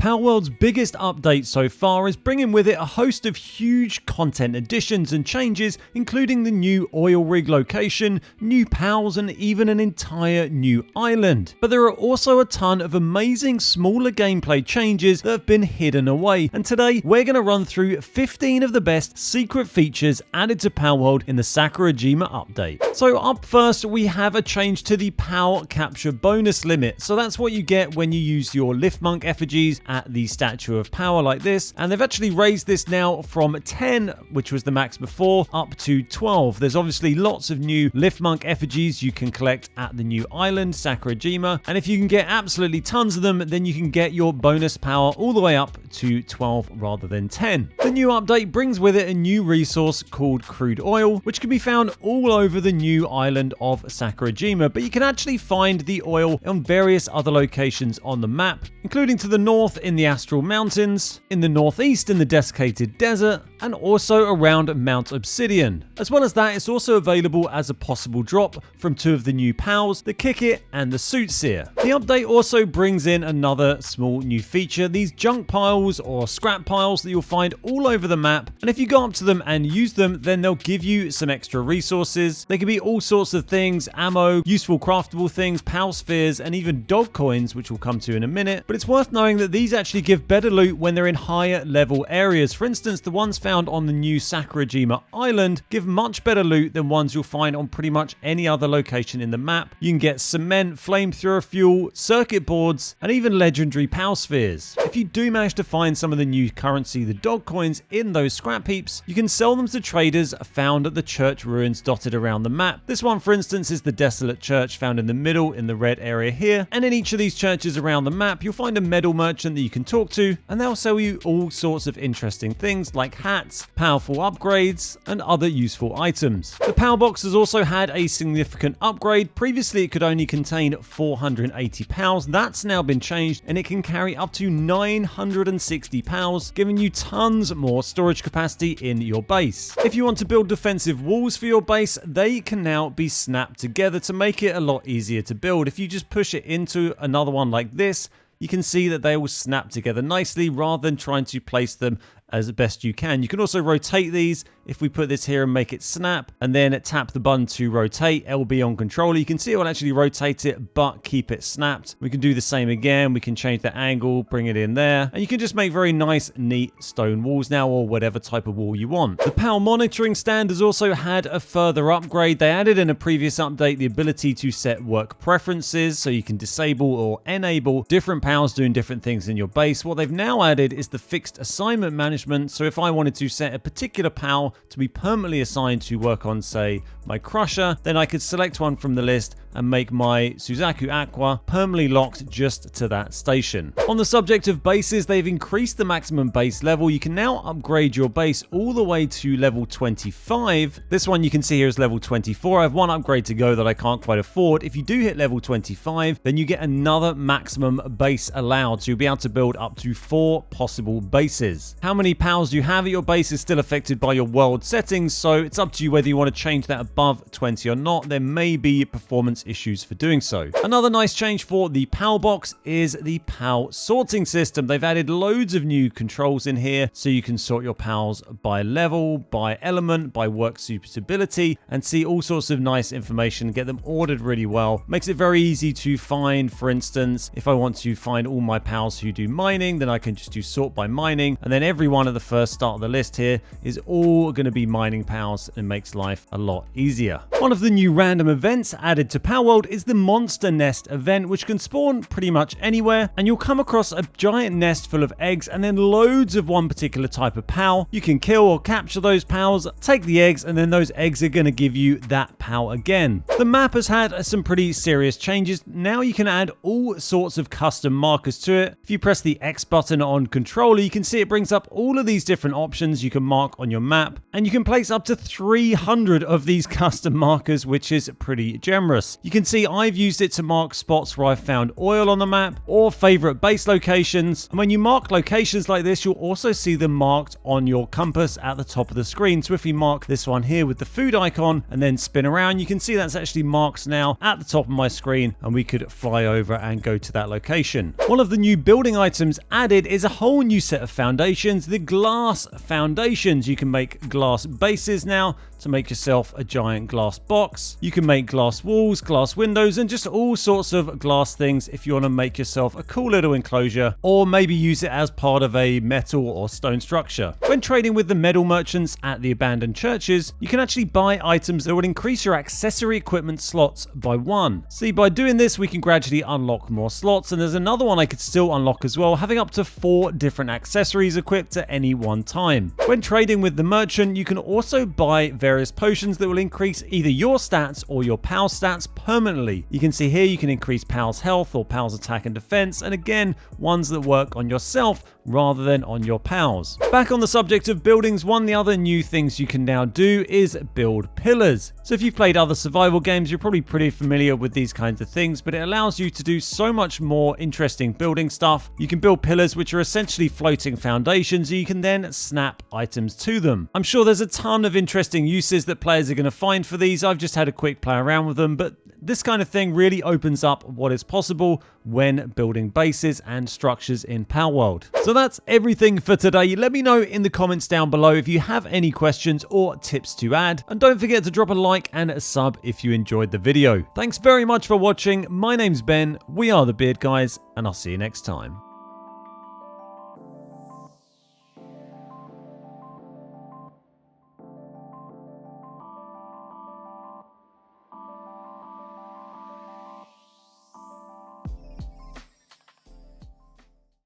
Palworld's biggest update so far is bringing with it a host of huge content additions and changes, including the new oil rig location, new pals, and even an entire new island. But there are also a ton of amazing smaller gameplay changes that have been hidden away, and today we're going to run through 15 of the best secret features added to Palworld in the Sakurajima update. So up first, we have a change to the PAL capture bonus limit. So that's what you get when you use your Lift Monk effigies at the Statue of Power like this, and they've actually raised this now from 10, which was the max before, up to 12. There's obviously lots of new Lift Monk effigies you can collect at the new island, Sakurajima, and if you can get absolutely tons of them, then you can get your bonus power all the way up to 12 rather than 10. The new update brings with it a new resource called Crude Oil, which can be found all over the new island of Sakurajima, but you can actually find the oil on various other locations on the map, including to the north in the Astral Mountains, in the northeast in the Desiccated Desert, and also around Mount Obsidian. As well as that, it's also available as a possible drop from two of the new pals, the Kick It and the Suitseer. The update also brings in another small new feature, these junk piles or scrap piles that you'll find all over the map, and if you go up to them and use them, then they'll give you some extra resources. They can be all sorts of things: ammo, useful craftable things, pal spheres, and even dog coins, which we'll come to in a minute. But it's worth knowing that these actually give better loot when they're in higher level areas. For instance, the ones found on the new Sakurajima island give much better loot than ones you'll find on pretty much any other location in the map. You can get cement, flamethrower fuel, circuit boards, and even legendary pal spheres. If you do manage to find some of the new currency, the dog coins, in those scrap heaps, you can sell them to traders found at the church ruins dotted around the map. This one, for instance, is the desolate church found in the middle in the red area here, and in each of these churches around the map you'll find a medal merchant that you can talk to, and they'll sell you all sorts of interesting things like hats, powerful upgrades, and other useful items. The PAL box has also had a significant upgrade. Previously it could only contain 480 pals. That's now been changed, and it can carry up to 960 pals, giving you tons more storage capacity in your base. If you want to build defensive walls for your base, they can now be snapped together to make it a lot easier to build. If you just push it into another one like this, you can see that they will snap together nicely rather than trying to place them as best you can. You can also rotate these. If we put this here and make it snap, and then tap the button to rotate, LB on controller, you can see it will actually rotate it but keep it snapped. We can do the same again. We can change the angle, bring it in there, and you can just make very nice, neat stone walls now, or whatever type of wall you want. The PAL monitoring stand has also had a further upgrade. They added in a previous update the ability to set work preferences, so you can disable or enable different PALs doing different things in your base. What they've now added is the fixed assignment management. So if I wanted to set a particular PAL to be permanently assigned to work on, say, my Crusher, then I could select one from the list and make my Suzaku Aqua permanently locked just to that station. On the subject of bases, they've increased the maximum base level. You can now upgrade your base all the way to level 25. This one you can see here is level 24. I have one upgrade to go that I can't quite afford. If you do hit level 25, then you get another maximum base allowed. So you'll be able to build up to 4 possible bases. How many pals you have at your base is still affected by your world settings, so it's up to you whether you want to change that above 20 or not. There may be performance issues for doing so. Another nice change for the PAL box is the PAL sorting system. They've added loads of new controls in here, so you can sort your pals by level, by element, by work suitability, and see all sorts of nice information, get them ordered really well. Makes it very easy to find. For instance, if I want to find all my pals who do mining, then I can just do sort by mining, and then everyone at the first start of the list here is all going to be mining pals, and makes life a lot easier. One of the new random events added to Palworld is the Monster Nest event, which can spawn pretty much anywhere, and you'll come across a giant nest full of eggs and then loads of one particular type of pal. You can kill or capture those pals, take the eggs, and then those eggs are going to give you that pal again. The map has had some pretty serious changes. Now you can add all sorts of custom markers to it. If you press the X button on controller, you can see it brings up all of these different options you can mark on your map, and you can place up to 300 of these custom markers, which is pretty generous. You can see I've used it to mark spots where I've found oil on the map or favorite base locations. And when you mark locations like this, you'll also see them marked on your compass at the top of the screen. So if we mark this one here with the food icon and then spin around, you can see that's actually marked now at the top of my screen, and we could fly over and go to that location. One of the new building items added is a whole new set of foundations, the glass foundations. You can make glass bases now to make yourself a giant glass box. You can make glass walls, glass windows, and just all sorts of glass things if you want to make yourself a cool little enclosure, or maybe use it as part of a metal or stone structure. When trading with the metal merchants at the abandoned churches, you can actually buy items that would increase your accessory equipment slots by 1. See, by doing this, we can gradually unlock more slots, and there's another one I could still unlock as well, having up to 4 different accessories equipped at any one time. When trading with the merchant, you can also buy various potions that will increase either your stats or your pal's stats permanently. You can see here you can increase pal's health or pal's attack and defense, and again, ones that work on yourself rather than on your pals. Back on the subject of buildings, one of the other new things you can now do is build pillars. So if you've played other survival games, you're probably pretty familiar with these kinds of things, but it allows you to do so much more interesting building stuff. You can build pillars which are essentially floating foundations, and you can then snap items to them. I'm sure there's a ton of interesting uses that players are going to find for these. I've just had a quick play around with them, but this kind of thing really opens up what is possible when building bases and structures in Palworld. So that's everything for today. Let me know in the comments down below if you have any questions or tips to add. And don't forget to drop a like and a sub if you enjoyed the video. Thanks very much for watching. My name's Ben, we are the Beard Guys, and I'll see you next time.